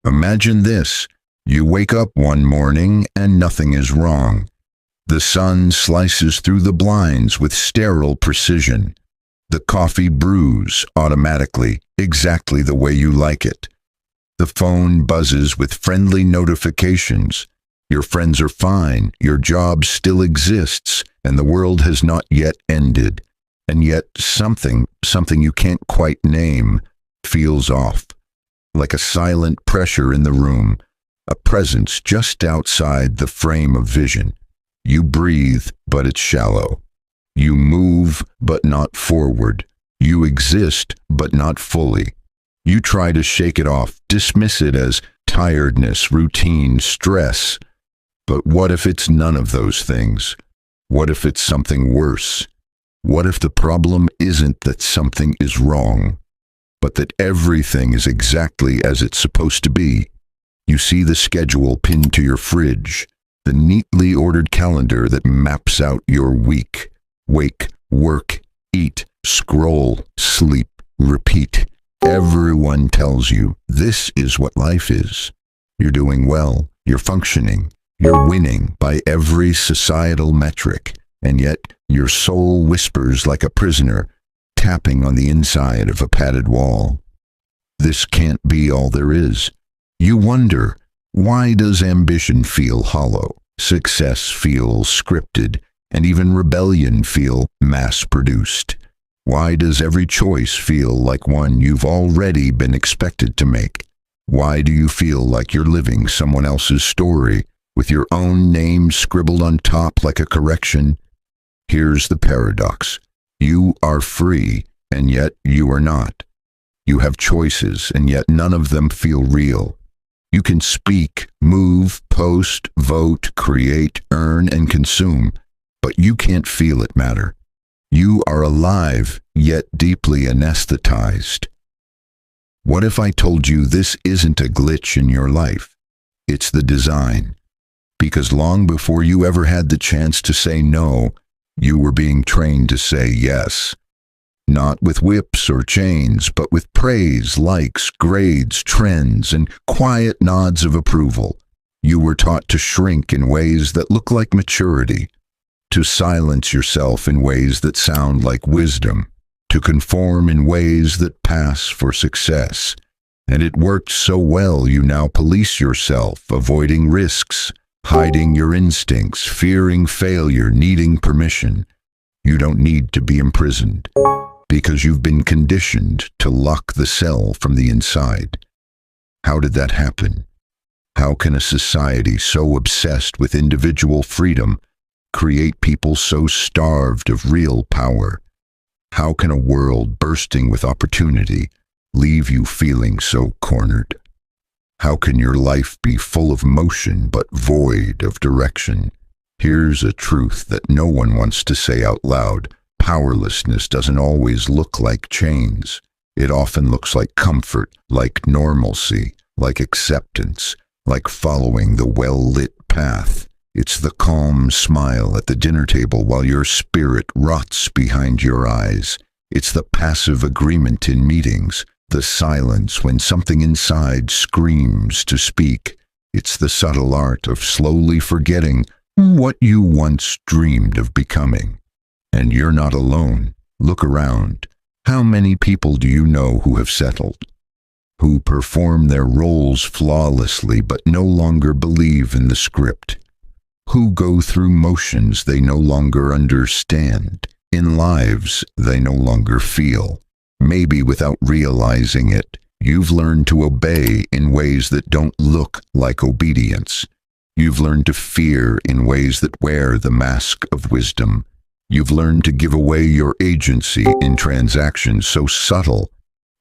Imagine this. You wake up one morning and nothing is wrong. The sun slices through the blinds with sterile precision. The coffee brews automatically, exactly the way you like it. The phone buzzes with friendly notifications. Your friends are fine, your job still exists, and the world has not yet ended. And yet something you can't quite name, feels off. Like a silent pressure in the room, a presence just outside the frame of vision. You breathe, but it's shallow. You move, but not forward. You exist, but not fully. You try to shake it off, dismiss it as tiredness, routine, stress. But what if it's none of those things? What if it's something worse? What if the problem isn't that something is wrong, but that everything is exactly as it's supposed to be? You see the schedule pinned to your fridge, the neatly ordered calendar that maps out your week. Wake, work, eat, scroll, sleep, repeat. Everyone tells you this is what life is. You're doing well, you're functioning, you're winning by every societal metric, and yet your soul whispers like a prisoner, tapping on the inside of a padded wall. This can't be all there is. You wonder, why does ambition feel hollow, success feel scripted, and even rebellion feel mass-produced? Why does every choice feel like one you've already been expected to make? Why do you feel like you're living someone else's story, with your own name scribbled on top like a correction? Here's the paradox. You are free, and yet you are not. You have choices, and yet none of them feel real. You can speak, move, post, vote, create, earn, and consume, but you can't feel it matter. You are alive, yet deeply anesthetized. What if I told you this isn't a glitch in your life? It's the design. Because long before you ever had the chance to say no, you were being trained to say yes. Not with whips or chains, but with praise, likes, grades, trends, and quiet nods of approval. You were taught to shrink in ways that look like maturity, to silence yourself in ways that sound like wisdom, to conform in ways that pass for success. And it worked so well you now police yourself, avoiding risks, hiding your instincts, fearing failure, needing permission. You don't need to be imprisoned, because you've been conditioned to lock the cell from the inside. How did that happen? How can a society so obsessed with individual freedom create people so starved of real power? How can a world bursting with opportunity leave you feeling so cornered? How can your life be full of motion but void of direction? Here's a truth that no one wants to say out loud. Powerlessness doesn't always look like chains. It often looks like comfort, like normalcy, like acceptance, like following the well-lit path. It's the calm smile at the dinner table while your spirit rots behind your eyes. It's the passive agreement in meetings, the silence when something inside screams to speak. It's the subtle art of slowly forgetting what you once dreamed of becoming. And you're not alone. Look around. How many people do you know who have settled? Who perform their roles flawlessly but no longer believe in the script? Who go through motions they no longer understand, in lives they no longer feel? Maybe without realizing it, you've learned to obey in ways that don't look like obedience. You've learned to fear in ways that wear the mask of wisdom. You've learned to give away your agency in transactions so subtle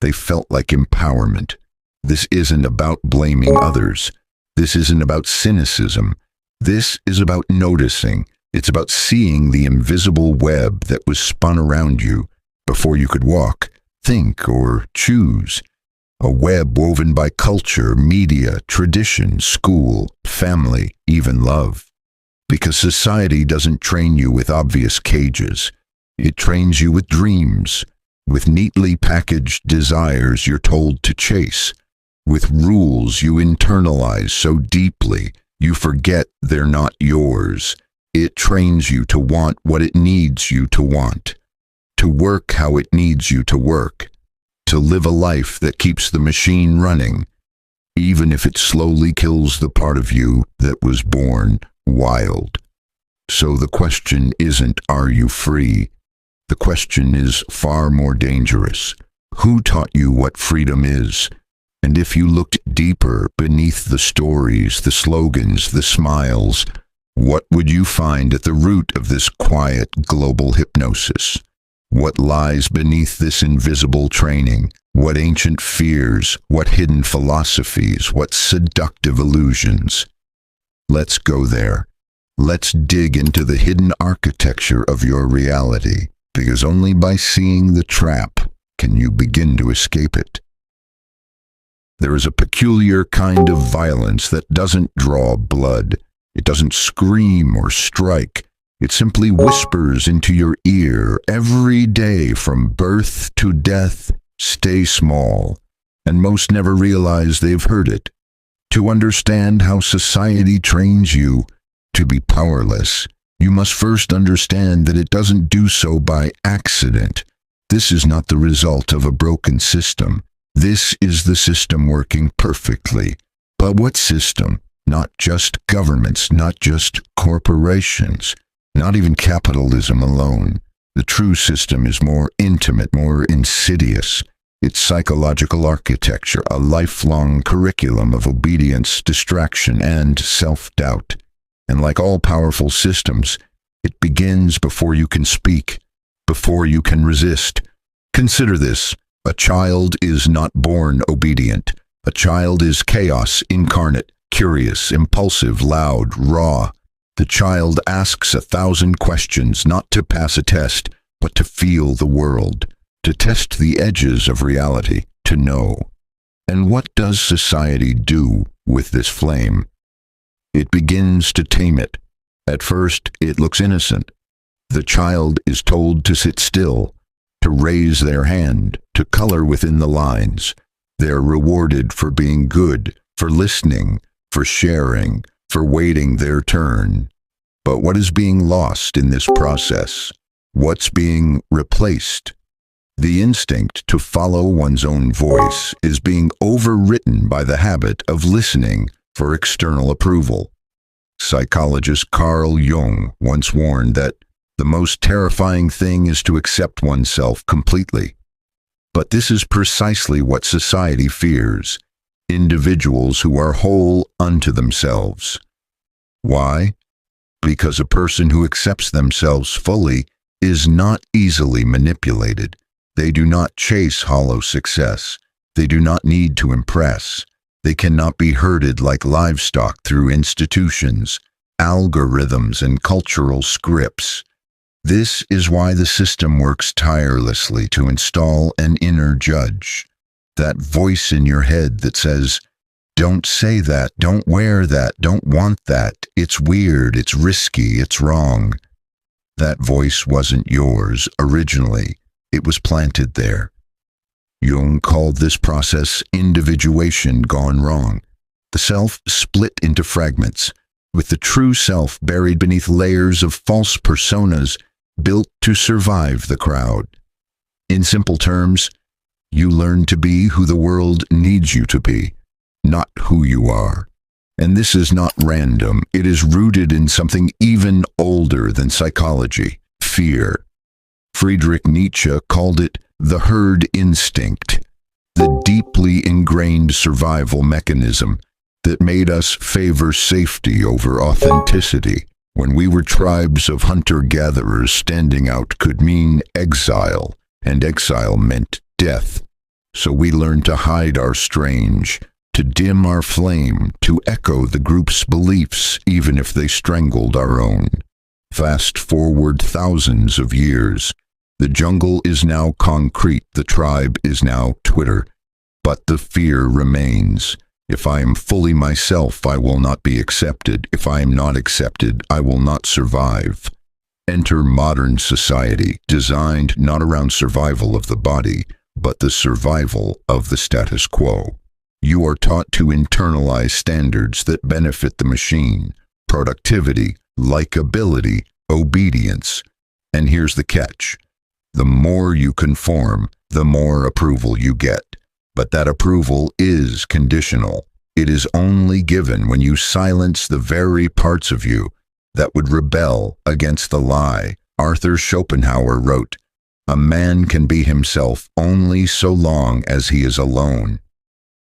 they felt like empowerment. This isn't about blaming others. This isn't about cynicism. This is about noticing. It's about seeing the invisible web that was spun around you before you could walk, think, or choose. A web woven by culture, media, tradition, school, family, even love. Because society doesn't train you with obvious cages. It trains you with dreams, with neatly packaged desires you're told to chase. with rules you internalize so deeply you forget they're not yours. It trains you to want what it needs you to want, to work how it needs you to work, to live a life that keeps the machine running, even if it slowly kills the part of you that was born wild. So the question isn't, are you free? The question is far more dangerous. Who taught you what freedom is? And if you looked deeper beneath the stories, the slogans, the smiles, what would you find at the root of this quiet global hypnosis? What lies beneath this invisible training? What ancient fears? What hidden philosophies? What seductive illusions? Let's go there. Let's dig into the hidden architecture of your reality, because only by seeing the trap can you begin to escape it. There is a peculiar kind of violence that doesn't draw blood. It doesn't scream or strike. It simply whispers into your ear every day from birth to death, stay small, and most never realize they've heard it. To understand how society trains you to be powerless, you must first understand that it doesn't do so by accident. This is not the result of a broken system. This is the system working perfectly. But what system? Not just governments, not just corporations, not even capitalism alone. The true system is more intimate, more insidious. It's psychological architecture, a lifelong curriculum of obedience, distraction, and self-doubt. And like all powerful systems, it begins before you can speak, before you can resist. Consider this. A child is not born obedient. A child is chaos incarnate, curious, impulsive, loud, raw. The child asks 1,000 questions, not to pass a test, but to feel the world, to test the edges of reality, to know. And what does society do with this flame? It begins to tame it. At first, it looks innocent. The child is told to sit still, to raise their hand, to color within the lines. They're rewarded for being good, for listening, for sharing, for waiting their turn. But what is being lost in this process? What's being replaced? The instinct to follow one's own voice is being overwritten by the habit of listening for external approval. Psychologist Carl Jung once warned that the most terrifying thing is to accept oneself completely. But this is precisely what society fears: individuals who are whole unto themselves. Why? Because a person who accepts themselves fully is not easily manipulated. They do not chase hollow success. They do not need to impress. They cannot be herded like livestock through institutions, algorithms, and cultural scripts. This is why the system works tirelessly to install an inner judge, that voice in your head that says, "Don't say that, don't wear that, don't want that, it's weird, it's risky, it's wrong." That voice wasn't yours originally. It was planted there. Jung called this process individuation gone wrong. The self split into fragments, with the true self buried beneath layers of false personas built to survive the crowd. In simple terms, you learn to be who the world needs you to be, not who you are. And this is not random. It is rooted in something even older than psychology: fear. Friedrich Nietzsche called it the herd instinct, the deeply ingrained survival mechanism that made us favor safety over authenticity. When we were tribes of hunter-gatherers, standing out could mean exile, and exile meant death. So we learned to hide our strange, to dim our flame, to echo the group's beliefs, even if they strangled our own. Fast forward thousands of years. The jungle is now concrete, the tribe is now Twitter. But the fear remains. If I am fully myself, I will not be accepted. If I am not accepted, I will not survive. Enter modern society, designed not around survival of the body, but the survival of the status quo. You are taught to internalize standards that benefit the machine: productivity, likability, obedience. And here's the catch: the more you conform, the more approval you get. But that approval is conditional. It is only given when you silence the very parts of you that would rebel against the lie. Arthur Schopenhauer wrote, "A man can be himself only so long as he is alone."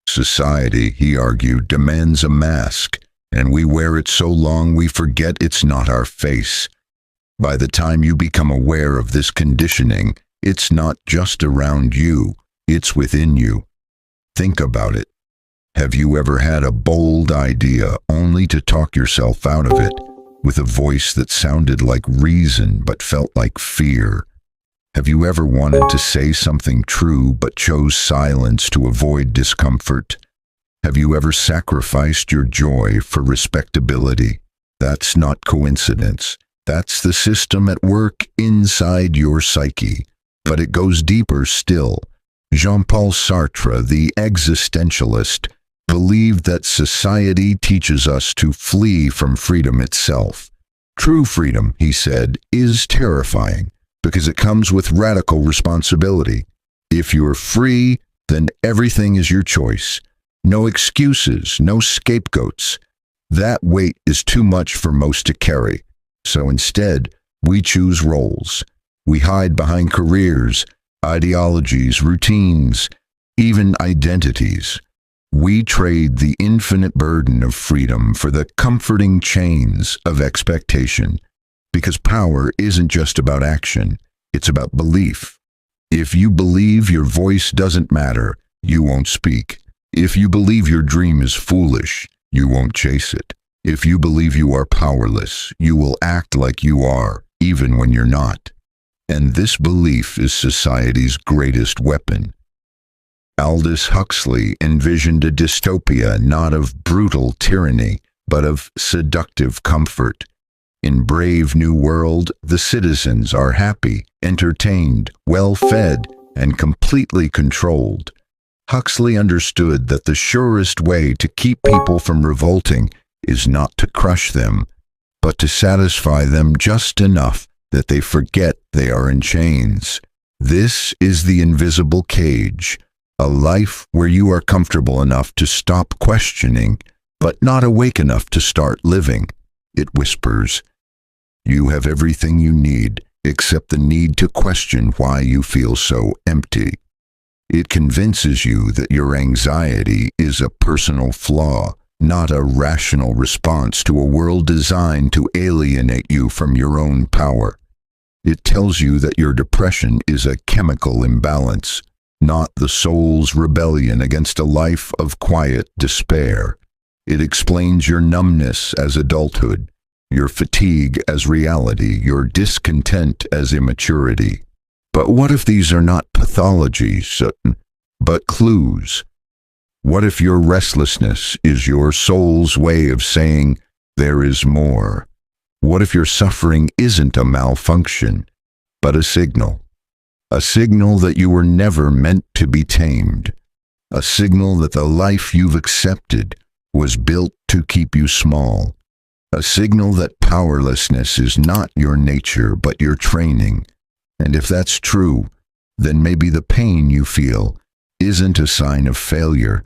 Society, he argued, demands a mask, and we wear it so long we forget it's not our face. By the time you become aware of this conditioning, it's not just around you, it's within you. Think about it. Have you ever had a bold idea only to talk yourself out of it, with a voice that sounded like reason but felt like fear? Have you ever wanted to say something true but chose silence to avoid discomfort? Have you ever sacrificed your joy for respectability? That's not coincidence. That's the system at work inside your psyche. But it goes deeper still. Jean-Paul Sartre, the existentialist, believed that society teaches us to flee from freedom itself. True freedom, he said, is terrifying because it comes with radical responsibility. If you're free, then everything is your choice. No excuses, no scapegoats. That weight is too much for most to carry. So instead, we choose roles. We hide behind careers, ideologies, routines, even identities. We trade the infinite burden of freedom for the comforting chains of expectation. Because power isn't just about action, it's about belief. If you believe your voice doesn't matter, you won't speak. If you believe your dream is foolish, you won't chase it. If you believe you are powerless, you will act like you are, even when you're not. And this belief is society's greatest weapon. Aldous Huxley envisioned a dystopia not of brutal tyranny, but of seductive comfort. In Brave New World, the citizens are happy, entertained, well-fed, and completely controlled. Huxley understood that the surest way to keep people from revolting is not to crush them, but to satisfy them just enough that they forget they are in chains. This is the invisible cage, a life where you are comfortable enough to stop questioning, but not awake enough to start living. It whispers, "You have everything you need, except the need to question why you feel so empty." It convinces you that your anxiety is a personal flaw, not a rational response to a world designed to alienate you from your own power. It tells you that your depression is a chemical imbalance, not the soul's rebellion against a life of quiet despair. It explains your numbness as adulthood, your fatigue as reality, your discontent as immaturity. But what if these are not pathologies, but clues? What if your restlessness is your soul's way of saying, there is more? What if your suffering isn't a malfunction, but a signal? A signal that you were never meant to be tamed. A signal that the life you've accepted was built to keep you small. A signal that powerlessness is not your nature, but your training. And if that's true, then maybe the pain you feel isn't a sign of failure,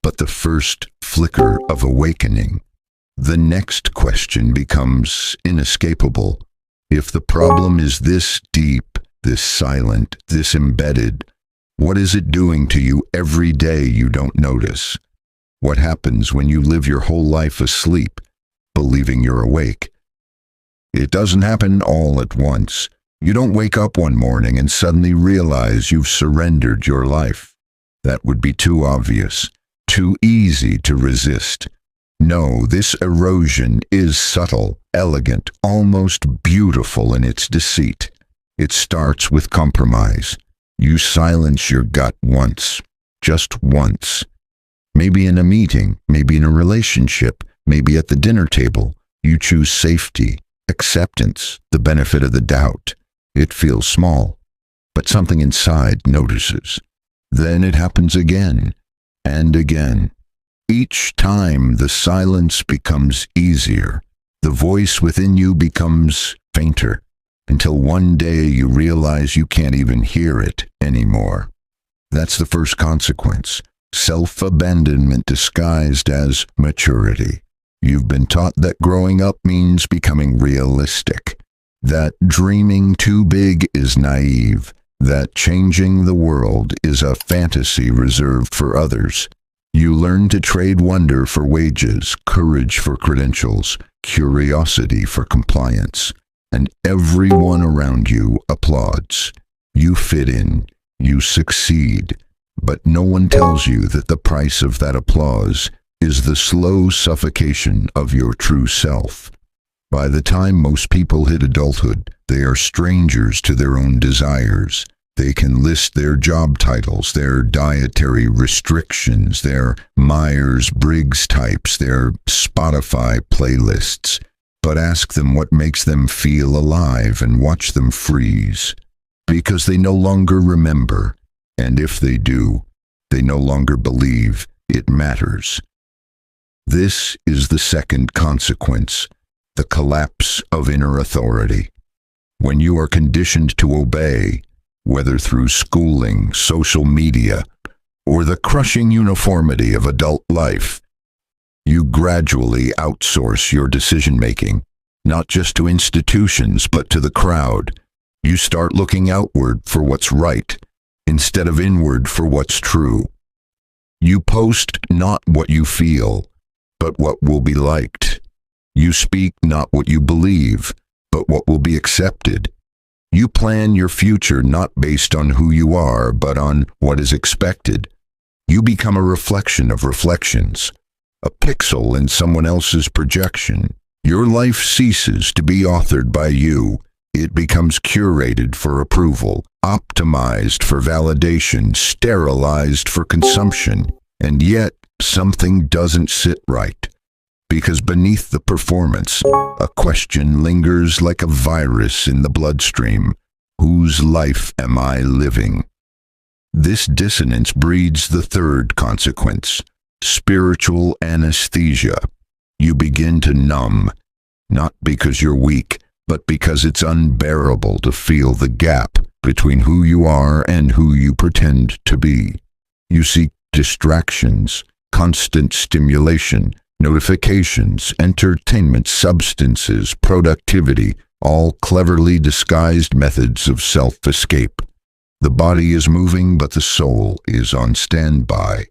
but the first flicker of awakening. The next question becomes inescapable. If the problem is this deep, this silent, this embedded, what is it doing to you every day you don't notice? What happens when you live your whole life asleep, believing you're awake? It doesn't happen all at once. You don't wake up one morning and suddenly realize you've surrendered your life. That would be too obvious, too easy to resist. No, this erosion is subtle, elegant, almost beautiful in its deceit. It starts with compromise. You silence your gut once, just once. Maybe in a meeting, maybe in a relationship, maybe at the dinner table. You choose safety, acceptance, the benefit of the doubt. It feels small, but something inside notices. Then it happens again and again. Each time the silence becomes easier, the voice within you becomes fainter, until one day you realize you can't even hear it anymore. That's the first consequence. Self-abandonment disguised as maturity. You've been taught that growing up means becoming realistic, that dreaming too big is naive, that changing the world is a fantasy reserved for others. You learn to trade wonder for wages, courage for credentials, curiosity for compliance, and everyone around you applauds. You fit in, you succeed, but no one tells you that the price of that applause is the slow suffocation of your true self. By the time most people hit adulthood, they are strangers to their own desires. They can list their job titles, their dietary restrictions, their Myers-Briggs types, their Spotify playlists, but ask them what makes them feel alive and watch them freeze, because they no longer remember, and if they do, they no longer believe it matters. This is the second consequence, the collapse of inner authority. When you are conditioned to obey, whether through schooling, social media, or the crushing uniformity of adult life, you gradually outsource your decision-making, not just to institutions, but to the crowd. You start looking outward for what's right, instead of inward for what's true. You post not what you feel, but what will be liked. You speak not what you believe, but what will be accepted. You plan your future not based on who you are, but on what is expected. You become a reflection of reflections, a pixel in someone else's projection. Your life ceases to be authored by you. It becomes curated for approval, optimized for validation, sterilized for consumption. And yet, something doesn't sit right. Because beneath the performance, a question lingers like a virus in the bloodstream. Whose life am I living? This dissonance breeds the third consequence, spiritual anesthesia. You begin to numb, not because you're weak, but because it's unbearable to feel the gap between who you are and who you pretend to be. You seek distractions, constant stimulation, notifications, entertainment, substances, productivity, all cleverly disguised methods of self-escape. The body is moving, but the soul is on standby.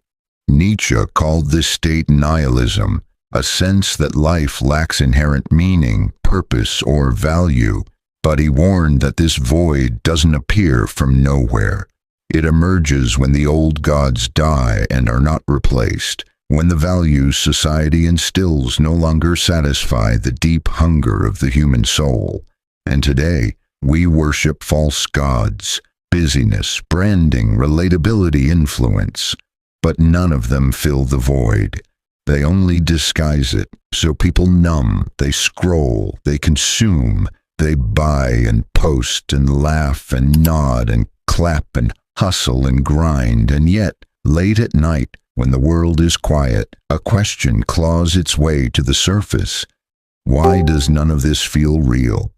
Nietzsche called this state nihilism, a sense that life lacks inherent meaning, purpose, or value, but he warned that this void doesn't appear from nowhere. It emerges when the old gods die and are not replaced, when the values society instills no longer satisfy the deep hunger of the human soul. And today, we worship false gods, busyness, branding, relatability, influence, but none of them fill the void. They only disguise it, so people numb, they scroll, they consume, they buy and post and laugh and nod and clap and hustle and grind, and yet, late at night, when the world is quiet, a question claws its way to the surface. Why does none of this feel real?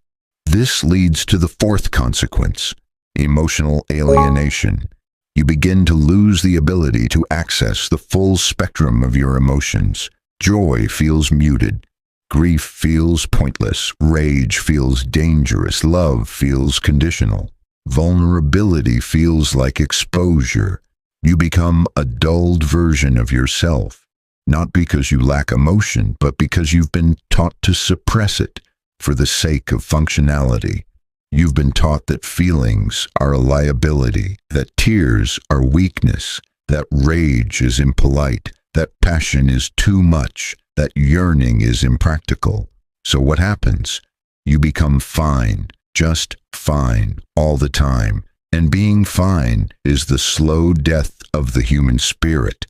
This leads to the fourth consequence, emotional alienation. You begin to lose the ability to access the full spectrum of your emotions. Joy feels muted. Grief feels pointless. Rage feels dangerous. Love feels conditional. Vulnerability feels like exposure. You become a dulled version of yourself, not because you lack emotion, but because you've been taught to suppress it for the sake of functionality. You've been taught that feelings are a liability, that tears are weakness, that rage is impolite, that passion is too much, that yearning is impractical. So what happens? You become fine, just fine, all the time. And being fine is the slow death of the human spirit.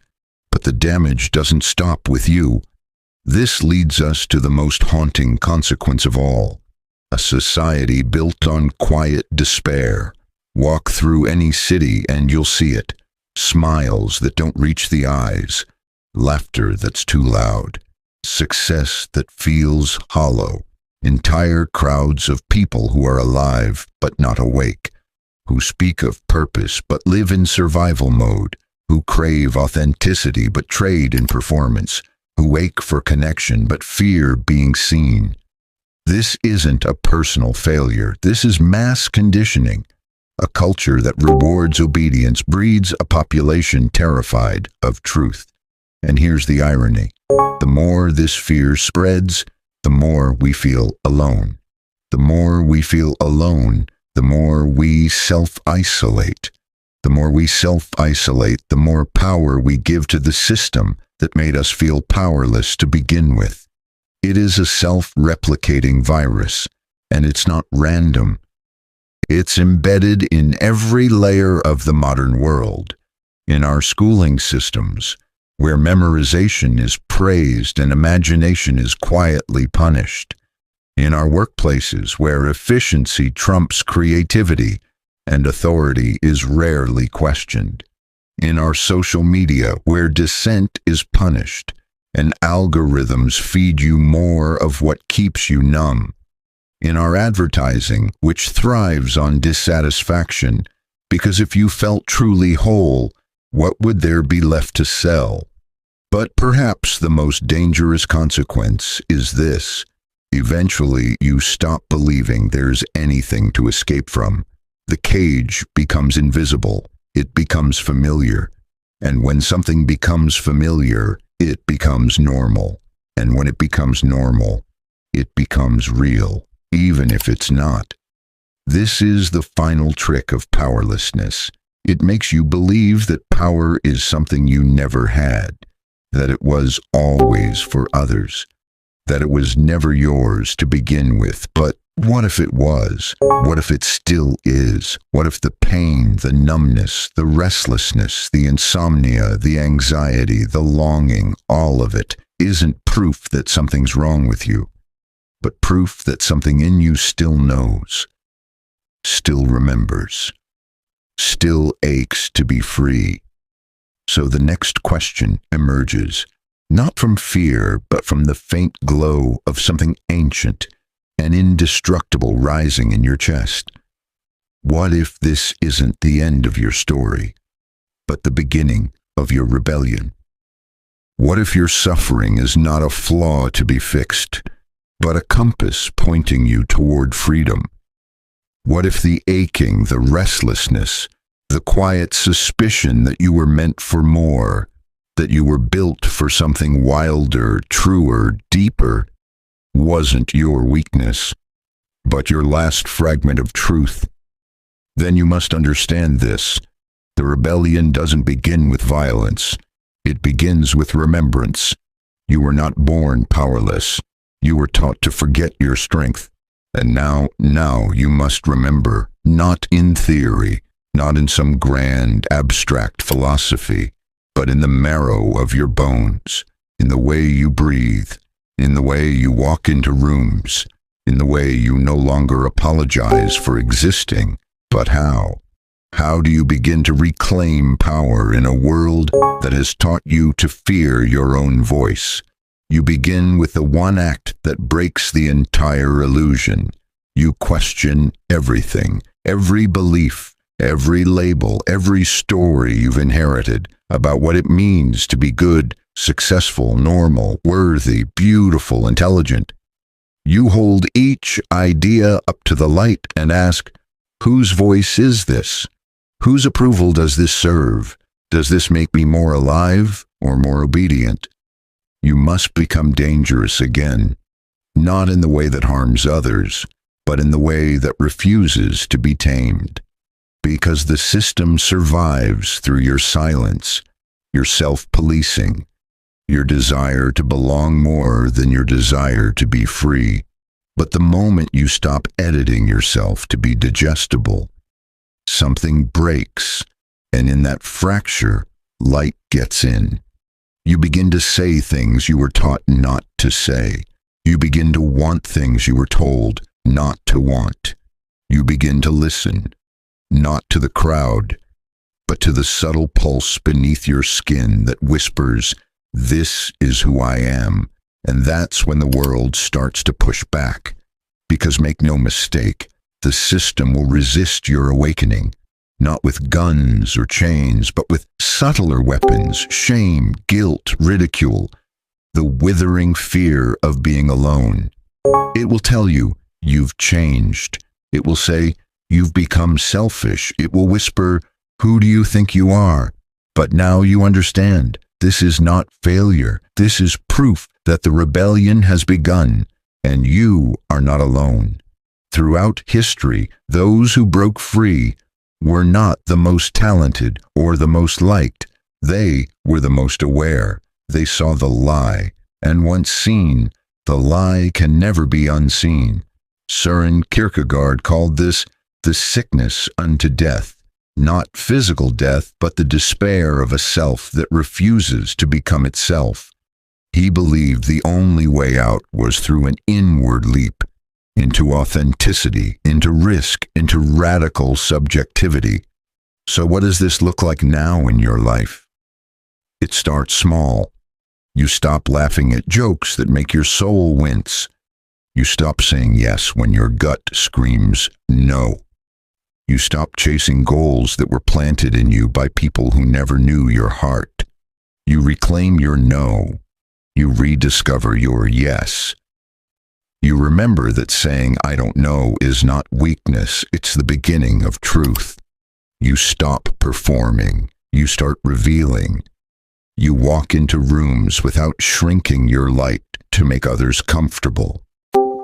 But the damage doesn't stop with you. This leads us to the most haunting consequence of all. A society built on quiet despair. Walk through any city and you'll see it. Smiles that don't reach the eyes. laughter that's too loud, success that feels hollow, entire crowds of people who are alive but not awake, who speak of purpose but live in survival mode, who crave authenticity but trade in performance, who ache for connection but fear being seen. This isn't a personal failure. This is mass conditioning. A culture that rewards obedience breeds a population terrified of truth. And here's the irony. The more this fear spreads, the more we feel alone. The more we feel alone, the more we self-isolate. The more we self-isolate, the more power we give to the system that made us feel powerless to begin with. It is a self-replicating virus, and it's not random. It's embedded in every layer of the modern world, in our schooling systems, where memorization is praised and imagination is quietly punished, in our workplaces, where efficiency trumps creativity and authority is rarely questioned, in our social media, where dissent is punished and algorithms feed you more of what keeps you numb, in our advertising, which thrives on dissatisfaction, because if you felt truly whole, what would there be left to sell? But perhaps the most dangerous consequence is this. Eventually, you stop believing there's anything to escape from. The cage becomes invisible. It becomes familiar. And when something becomes familiar, it becomes normal. And when it becomes normal, it becomes real, even if it's not. This is the final trick of powerlessness. It makes you believe that power is something you never had, that it was always for others, that it was never yours to begin with. But what if it was? What if it still is? What if the pain, the numbness, the restlessness, the insomnia, the anxiety, the longing, all of it, isn't proof that something's wrong with you, but proof that something in you still knows, still remembers, still aches to be free? So the next question emerges, not from fear, but from the faint glow of something ancient and indestructible rising in your chest. What if this isn't the end of your story, but the beginning of your rebellion? What if your suffering is not a flaw to be fixed, but a compass pointing you toward freedom? What if the aching, the restlessness, the quiet suspicion that you were meant for more, that you were built for something wilder, truer, deeper, wasn't your weakness, but your last fragment of truth? Then you must understand this. The rebellion doesn't begin with violence. It begins with remembrance. You were not born powerless. You were taught to forget your strength. And now you must remember, not in theory, not in some grand, abstract philosophy, but in the marrow of your bones, in the way you breathe, in the way you walk into rooms, in the way you no longer apologize for existing. But how? How do you begin to reclaim power in a world that has taught you to fear your own voice? You begin with the one act that breaks the entire illusion. You question everything, every belief, every label, every story you've inherited about what it means to be good, successful, normal, worthy, beautiful, intelligent. You hold each idea up to the light and ask, whose voice is this? Whose approval does this serve? Does this make me more alive or more obedient? You must become dangerous again, not in the way that harms others, but in the way that refuses to be tamed. Because the system survives through your silence, your self-policing, your desire to belong more than your desire to be free. But the moment you stop editing yourself to be digestible, something breaks, and in that fracture, light gets in. You begin to say things you were taught not to say. You begin to want things you were told not to want. You begin to listen, not to the crowd, but to the subtle pulse beneath your skin that whispers, This is who I am. And that's when the world starts to push back. Because make no mistake, the system will resist your awakening. Not with guns or chains, but with subtler weapons, shame, guilt, ridicule, the withering fear of being alone. It will tell you, you've changed. It will say, you've become selfish. It will whisper, who do you think you are? But now you understand, this is not failure. This is proof that the rebellion has begun, and you are not alone. Throughout history, those who broke free were not the most talented or the most liked. They were the most aware. They saw the lie, and once seen, the lie can never be unseen. Søren Kierkegaard called this the sickness unto death, not physical death, but the despair of a self that refuses to become itself. He believed the only way out was through an inward leap, into authenticity, into risk, into radical subjectivity. So what does this look like now in your life? It starts small. You stop laughing at jokes that make your soul wince. You stop saying yes when your gut screams no. You stop chasing goals that were planted in you by people who never knew your heart. You reclaim your no. You rediscover your yes. You remember that saying I don't know is not weakness, it's the beginning of truth. You stop performing. You start revealing. You walk into rooms without shrinking your light to make others comfortable.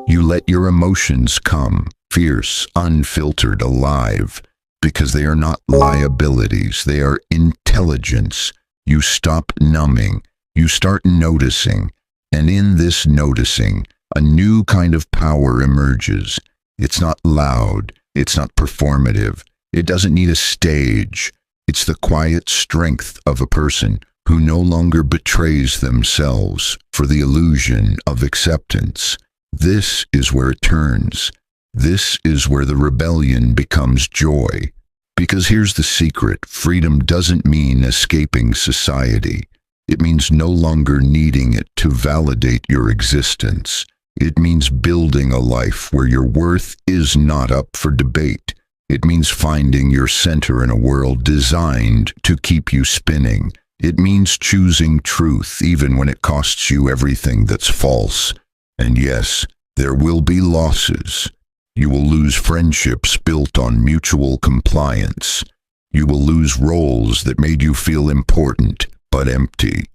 You let your emotions come, fierce, unfiltered, alive, because they are not liabilities, they are intelligence. You stop numbing. You start noticing, and in this noticing, a new kind of power emerges. It's not loud, it's not performative, it doesn't need a stage. It's the quiet strength of a person who no longer betrays themselves for the illusion of acceptance. This is where it turns. This is where the rebellion becomes joy. Because here's the secret, freedom doesn't mean escaping society. It means no longer needing it to validate your existence. It means building a life where your worth is not up for debate. It means finding your center in a world designed to keep you spinning. It means choosing truth even when it costs you everything that's false. And yes, there will be losses. You will lose friendships built on mutual compliance. You will lose roles that made you feel important but empty.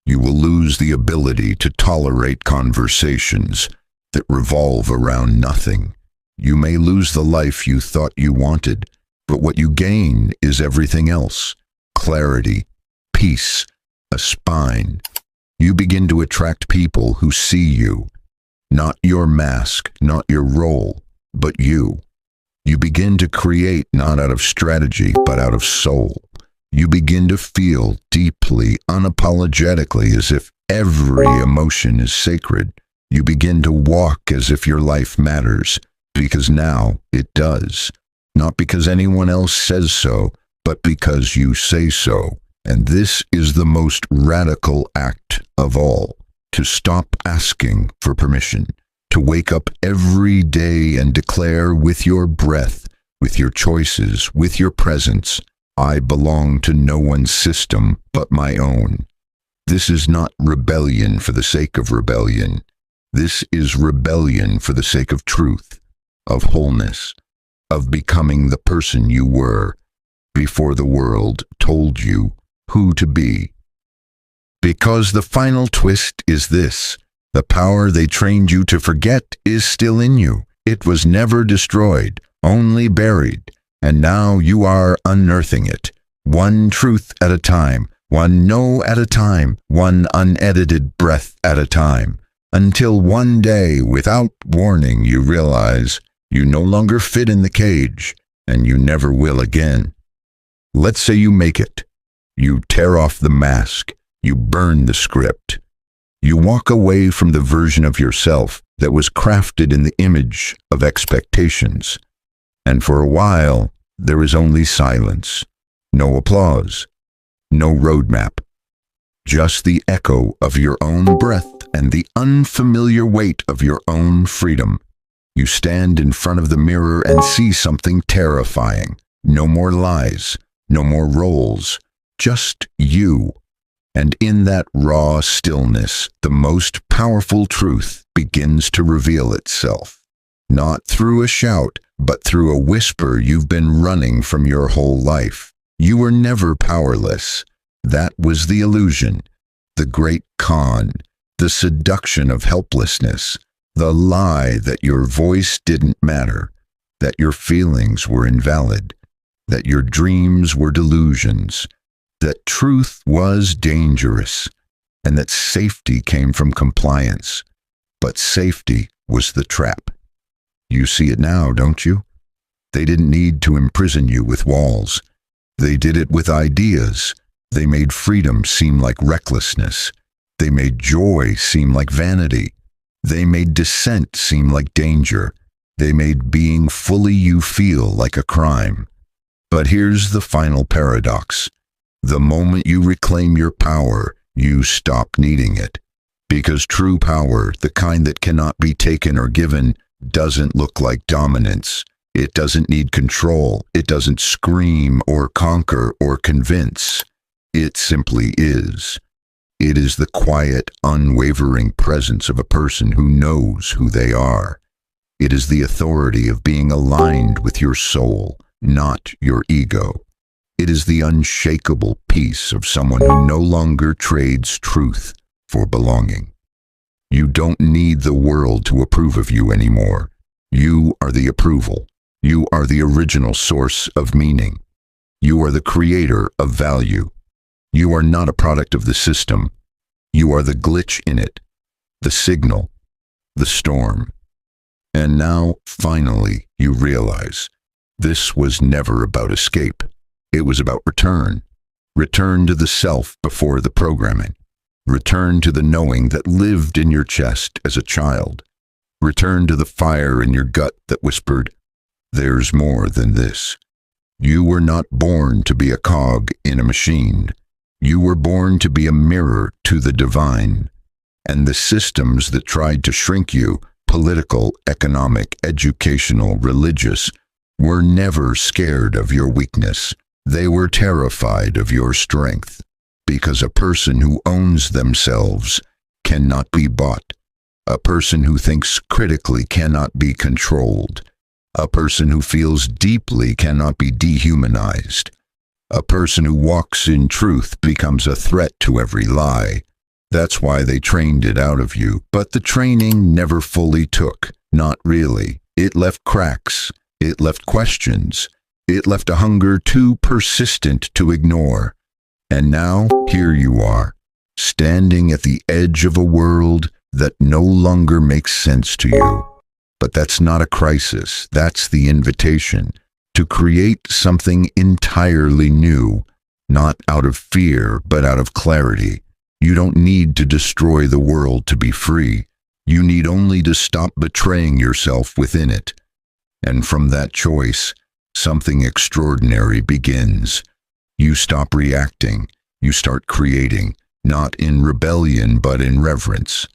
You will lose the ability to tolerate conversations that revolve around nothing. You may lose the life you thought you wanted, but what you gain is everything else. Clarity, peace, a spine. You begin to attract people who see you, not your mask, not your role, but you. You begin to create not out of strategy, but out of soul. You begin to feel deeply, unapologetically, as if every emotion is sacred. You begin to walk as if your life matters, because now it does. Not because anyone else says so, but because you say so. And this is the most radical act of all, to stop asking for permission, to wake up every day and declare with your breath, with your choices, with your presence, I belong to no one's system but my own. This is not rebellion for the sake of rebellion. This is rebellion for the sake of truth, of wholeness, of becoming the person you were before the world told you who to be. Because the final twist is this: the power they trained you to forget is still in you. It was never destroyed, only buried. And now you are unearthing it, one truth at a time, one no at a time, one unedited breath at a time, until one day, without warning, you realize you no longer fit in the cage, and you never will again. Let's say you make it. You tear off the mask. You burn the script. You walk away from the version of yourself that was crafted in the image of expectations. And for a while, there is only silence, no applause, no roadmap, just the echo of your own breath and the unfamiliar weight of your own freedom. You stand in front of the mirror and see something terrifying. No more lies, no more roles, just you. And in that raw stillness, the most powerful truth begins to reveal itself. Not through a shout, but through a whisper you've been running from your whole life. You were never powerless. That was the illusion, the great con, the seduction of helplessness, the lie that your voice didn't matter, that your feelings were invalid, that your dreams were delusions, that truth was dangerous, and that safety came from compliance. But safety was the trap. You see it now, don't you? They didn't need to imprison you with walls. They did it with ideas. They made freedom seem like recklessness. They made joy seem like vanity. They made dissent seem like danger. They made being fully you feel like a crime. But here's the final paradox. The moment you reclaim your power, you stop needing it. Because true power, the kind that cannot be taken or given, doesn't look like dominance. It doesn't need control. It doesn't scream or conquer or convince. It simply is. It is the quiet, unwavering presence of a person who knows who they are. It is the authority of being aligned with your soul, not your ego. It is the unshakable peace of someone who no longer trades truth for belonging. You don't need the world to approve of you anymore. You are the approval. You are the original source of meaning. You are the creator of value. You are not a product of the system. You are the glitch in it, the signal, the storm. And now, finally, you realize this was never about escape. It was about return. Return to the self before the programming. Return to the knowing that lived in your chest as a child. Return to the fire in your gut that whispered, "There's more than this." You were not born to be a cog in a machine. You were born to be a mirror to the divine. And the systems that tried to shrink you, political, economic, educational, religious, were never scared of your weakness. They were terrified of your strength, because a person who owns themselves cannot be bought. A person who thinks critically cannot be controlled. A person who feels deeply cannot be dehumanized. A person who walks in truth becomes a threat to every lie. That's why they trained it out of you. But the training never fully took. Not really. It left cracks. It left questions. It left a hunger too persistent to ignore. And now, here you are, standing at the edge of a world that no longer makes sense to you. But that's not a crisis. That's the invitation to create something entirely new, not out of fear, but out of clarity. You don't need to destroy the world to be free. You need only to stop betraying yourself within it. And from that choice, something extraordinary begins. You stop reacting. You start creating, not in rebellion, but in reverence.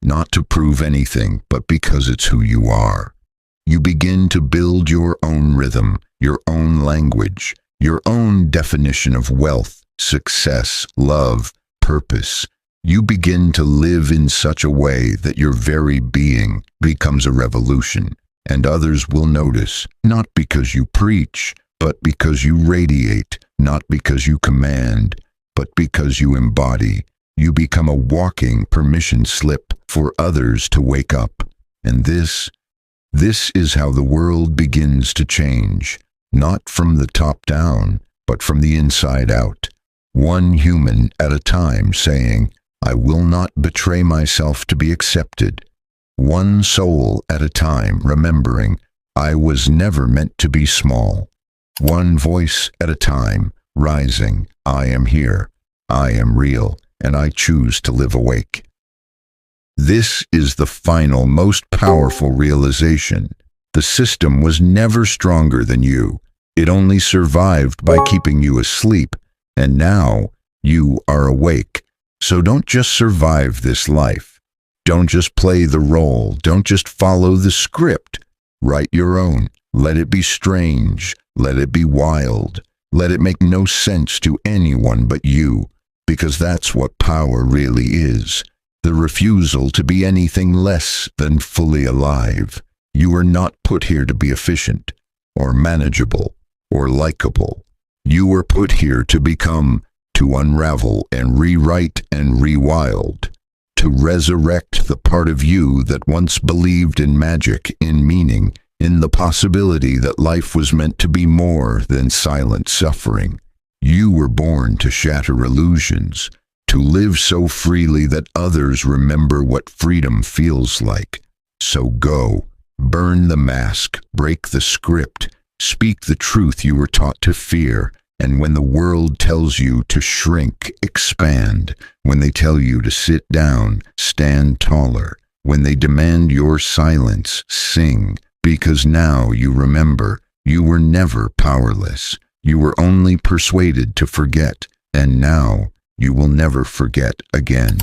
Not to prove anything, but because it's who you are. You begin to build your own rhythm, your own language, your own definition of wealth, success, love, purpose. You begin to live in such a way that your very being becomes a revolution, and others will notice, not because you preach, but because you radiate, not because you command, but because you embody. You become a walking permission slip for others to wake up. And this is how the world begins to change, not from the top down, but from the inside out. One human at a time saying, "I will not betray myself to be accepted." One soul at a time remembering, "I was never meant to be small." One voice at a time rising, "I am here, I am real, and I choose to live awake." This is the final, most powerful realization. The system was never stronger than you. It only survived by keeping you asleep, and now you are awake, So don't just survive this life. Don't just play the role. Don't just follow the script. Write your own. Let it be strange. Let it be wild. Let it make no sense to anyone but you, because that's what power really is. The refusal to be anything less than fully alive. You are not put here to be efficient, or manageable, or likable. You were put here to become, to unravel and rewrite and rewild, to resurrect the part of you that once believed in magic, in meaning, in the possibility that life was meant to be more than silent suffering. You were born to shatter illusions, to live so freely that others remember what freedom feels like. So go, burn the mask, break the script, speak the truth you were taught to fear, and when the world tells you to shrink, expand. When they tell you to sit down, stand taller. When they demand your silence, sing. Because now you remember, you were never powerless. You were only persuaded to forget, and now you will never forget again.